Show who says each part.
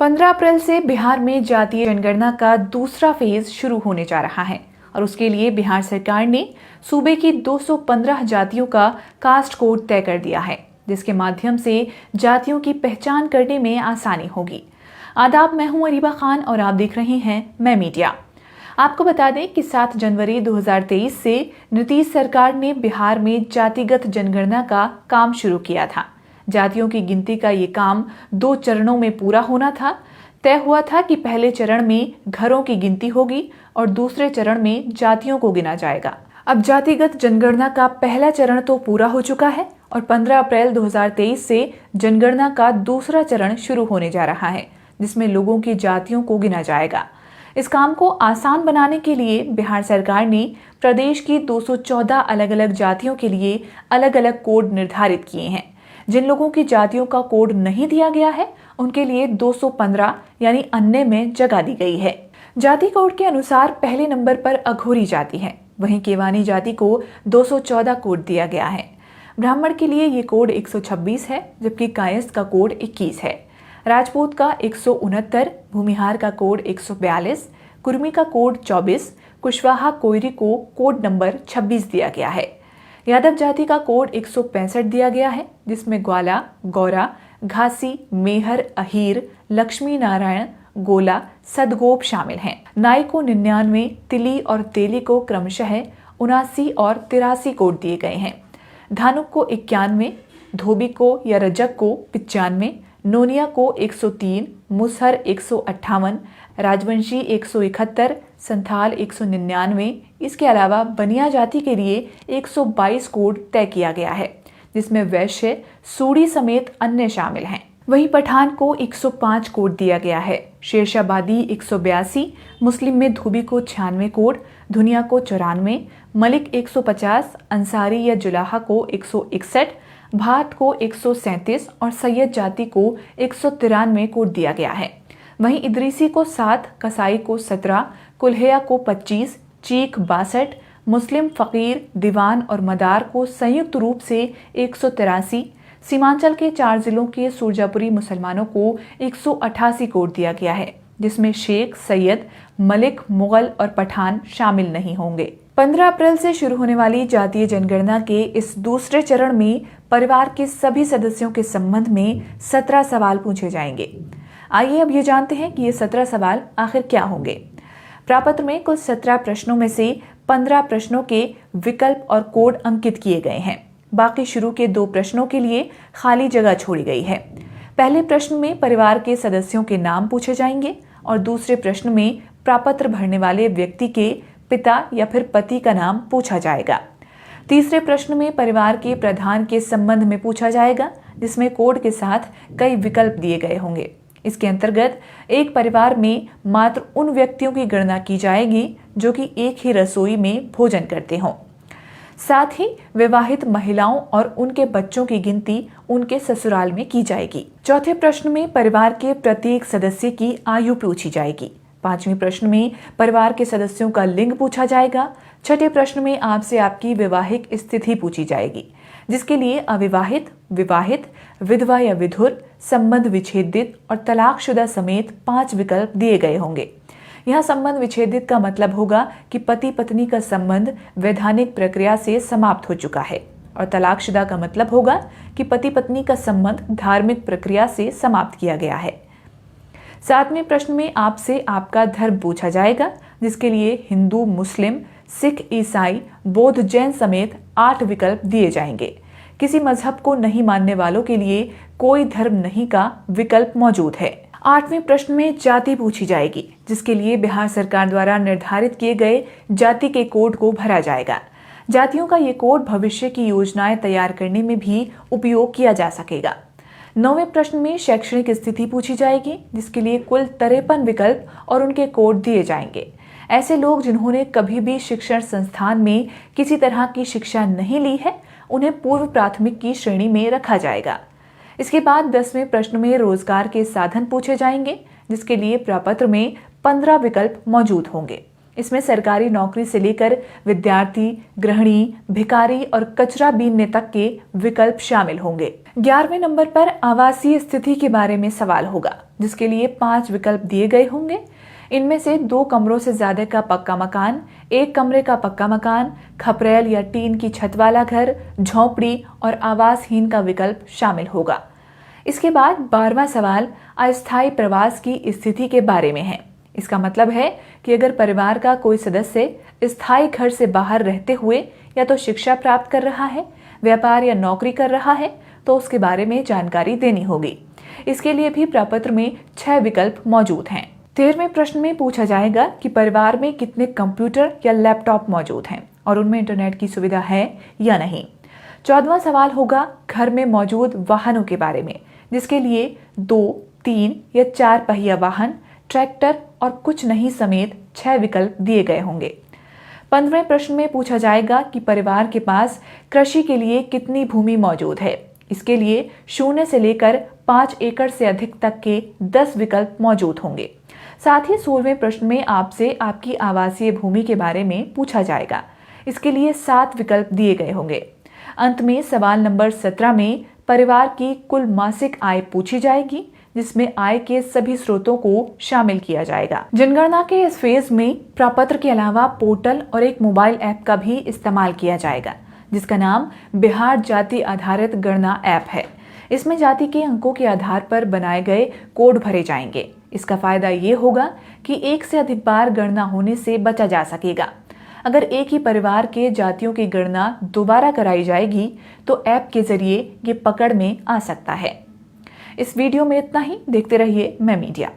Speaker 1: 15 अप्रैल से बिहार में जातीय जनगणना का दूसरा फेज शुरू होने जा रहा है और उसके लिए बिहार सरकार ने सूबे की 215 जातियों का कास्ट कोड तय कर दिया है, जिसके माध्यम से जातियों की पहचान करने में आसानी होगी। आदाब, मैं हूं अरीबा खान और आप देख रहे हैं मैं मीडिया। आपको बता दें कि 7 जनवरी 2023 से नीतीश सरकार ने बिहार में जातिगत जनगणना का काम शुरू किया था। जातियों की गिनती का ये काम 2 चरणों में पूरा होना था। तय हुआ था कि पहले चरण में घरों की गिनती होगी और दूसरे चरण में जातियों को गिना जाएगा। अब जातिगत जनगणना का पहला चरण तो पूरा हो चुका है और 15 अप्रैल 2023 से जनगणना का दूसरा चरण शुरू होने जा रहा है, जिसमें लोगों की जातियों को गिना जाएगा। इस काम को आसान बनाने के लिए बिहार सरकार ने प्रदेश की 214 अलग अलग जातियों के लिए अलग अलग कोड निर्धारित किए हैं। जिन लोगों की जातियों का कोड नहीं दिया गया है, उनके लिए 215 यानी अन्य में जगह दी गई है। जाति कोड के अनुसार पहले नंबर पर अघोरी जाति है, वहीं केवानी जाति को 214 कोड दिया गया है। ब्राह्मण के लिए ये कोड 126 है, जबकि कायस्थ का कोड 21 है। राजपूत का 169, भूमिहार का कोड 142, कुर्मी का कोड 24, कुशवाहा कोयरी को कोड नंबर 26 दिया गया है। यादव जाति का कोड 165 दिया गया है, जिसमें ग्वाला, गौरा, घासी, मेहर, अहीर, लक्ष्मी नारायण, गोला, सदगोप शामिल हैं। नाई को 99, तिली और तेली को क्रमशः 79 और 83 कोड दिए गए हैं। धानुक को 91, धोबी को या रजक को 95, नोनिया को 103, मुसहर 158, राजवंशी 171, संथाल 199। इसके अलावा बनिया जाति के लिए 122 कोड तय किया गया है, जिसमें वैश्य, सूड़ी समेत अन्य शामिल हैं। वहीं पठान को 105 कोड दिया गया है। शेरशाबादी 182, मुस्लिम में धोबी को 96 कोड, धुनिया को 94, मलिक 150, अंसारी या जुलाहा को 161, भाट को 137 और सैयद जाति को 193 कोड दिया गया है। वहीं इदरीसी को 7, कसाई को 17, कुल्हेया को 25, चीख 62, मुस्लिम फकीर, दीवान और मदार को संयुक्त रूप से 183, सीमांचल के 4 जिलों के सुरजापुरी मुसलमानों को 188 कोड दिया गया है, जिसमें शेख, सैयद, मलिक, मुगल और पठान शामिल नहीं होंगे। 15 अप्रैल से शुरू होने वाली जातीय जनगणना के इस दूसरे चरण में परिवार के सभी सदस्यों के संबंध में 17 सवाल पूछे जाएंगे। आइए अब ये जानते हैं कि ये 17 सवाल आखिर क्या होंगे। प्रापत्र में कुल 17 प्रश्नों में से 15 प्रश्नों के विकल्प और कोड अंकित किए गए हैं। बाकी शुरू के 2 प्रश्नों के लिए खाली जगह छोड़ी गई है। पहले प्रश्न में परिवार के सदस्यों के नाम पूछे जाएंगे और दूसरे प्रश्न में प्रापत्र भरने वाले व्यक्ति के पिता या फिर पति का नाम पूछा जाएगा। तीसरे प्रश्न में परिवार के प्रधान के संबंध में पूछा जाएगा, जिसमें कोड के साथ कई विकल्प दिए गए होंगे। इसके अंतर्गत एक परिवार में मात्र उन व्यक्तियों की गणना की जाएगी जो कि एक ही रसोई में भोजन करते हों। साथ ही विवाहित महिलाओं और उनके बच्चों की गिनती उनके ससुराल में की जाएगी। चौथे प्रश्न में परिवार के प्रत्येक सदस्य की आयु पूछी जाएगी। 5वें प्रश्न में परिवार के सदस्यों का लिंग पूछा जाएगा। छठे प्रश्न में आपसे आपकी वैवाहिक स्थिति पूछी जाएगी, जिसके लिए अविवाहित, विवाहित, विधवा या विधुर, संबंध विच्छेदित और तलाकशुदा समेत 5 विकल्प दिए गए होंगे। यहाँ संबंध विच्छेदित का मतलब होगा कि पति पत्नी का संबंध वैधानिक प्रक्रिया से समाप्त हो चुका है और तलाकशुदा का मतलब होगा कि पति पत्नी का संबंध धार्मिक प्रक्रिया से समाप्त किया गया है। 7वें प्रश्न में आपसे आपका धर्म पूछा जाएगा, जिसके लिए हिंदू, मुस्लिम, सिख, ईसाई, बौद्ध, जैन समेत 8 विकल्प दिए जाएंगे। किसी मजहब को नहीं मानने वालों के लिए कोई धर्म नहीं का विकल्प मौजूद है। 8वें प्रश्न में जाति पूछी जाएगी, जिसके लिए बिहार सरकार द्वारा निर्धारित किए गए जाति के कोड को भरा जाएगा। जातियों का ये कोड भविष्य की योजनाएं तैयार करने में भी उपयोग किया जा सकेगा। 9वें प्रश्न में शैक्षणिक स्थिति पूछी जाएगी, जिसके लिए कुल 53 विकल्प और उनके कोड दिए जाएंगे। ऐसे लोग जिन्होंने कभी भी शिक्षण संस्थान में किसी तरह की शिक्षा नहीं ली है, उन्हें पूर्व प्राथमिक की श्रेणी में रखा जाएगा। इसके बाद 10वें प्रश्न में रोजगार के साधन पूछे जाएंगे, जिसके लिए प्रपत्र में 15 विकल्प मौजूद होंगे। इसमें सरकारी नौकरी से लेकर विद्यार्थी, गृहिणी, भिखारी और कचरा बीनने तक के विकल्प शामिल होंगे। 11वें नंबर पर आवासीय स्थिति के बारे में सवाल होगा, जिसके लिए 5 विकल्प दिए गए होंगे। इनमें से 2 कमरों से ज्यादा का पक्का मकान, 1 कमरे का पक्का मकान, खपरेल या टीन की छत वाला घर, झोंपड़ी और आवासहीन का विकल्प शामिल होगा। इसके बाद 12वां सवाल अस्थायी प्रवास की स्थिति के बारे में है। इसका मतलब है कि अगर परिवार का कोई सदस्य स्थायी घर से बाहर रहते हुए या तो शिक्षा प्राप्त कर रहा है, व्यापार या नौकरी कर रहा है, तो उसके बारे में जानकारी देनी होगी। इसके लिए भी प्रपत्र में 6 विकल्प मौजूद हैं। 13वें प्रश्न में पूछा जाएगा कि परिवार में कितने कंप्यूटर या लैपटॉप मौजूद हैं और उनमें इंटरनेट की सुविधा है या नहीं। 14वां सवाल होगा घर में मौजूद वाहनों के बारे में, जिसके लिए 2, 3 या 4 पहिया वाहन, ट्रैक्टर और कुछ नहीं समेत 6 विकल्प दिए गए होंगे। 15वें प्रश्न में पूछा जाएगा कि परिवार के पास कृषि के लिए कितनी भूमि मौजूद है। इसके लिए 0 से लेकर 5 एकड़ से अधिक तक के 10 विकल्प मौजूद होंगे। साथ ही 16वें प्रश्न में आपसे आपकी आवासीय भूमि के बारे में पूछा जाएगा। इसके लिए 7 विकल्प दिए गए होंगे। अंत में सवाल नंबर 17 में परिवार की कुल मासिक आय पूछी जाएगी, जिसमें आय के सभी स्रोतों को शामिल किया जाएगा। जनगणना के इस फेज में प्रपत्र के अलावा पोर्टल और एक मोबाइल ऐप का भी इस्तेमाल किया जाएगा, जिसका नाम बिहार जाति आधारित गणना ऐप है। इसमें जाति के अंकों के आधार पर बनाए गए कोड भरे जाएंगे। इसका फायदा ये होगा कि एक से अधिक बार गणना होने से बचा जा सकेगा। अगर एक ही परिवार के जातियों की गणना दोबारा कराई जाएगी तो ऐप के जरिए ये पकड़ में आ सकता है। इस वीडियो में इतना ही। देखते रहिए मैं मीडिया।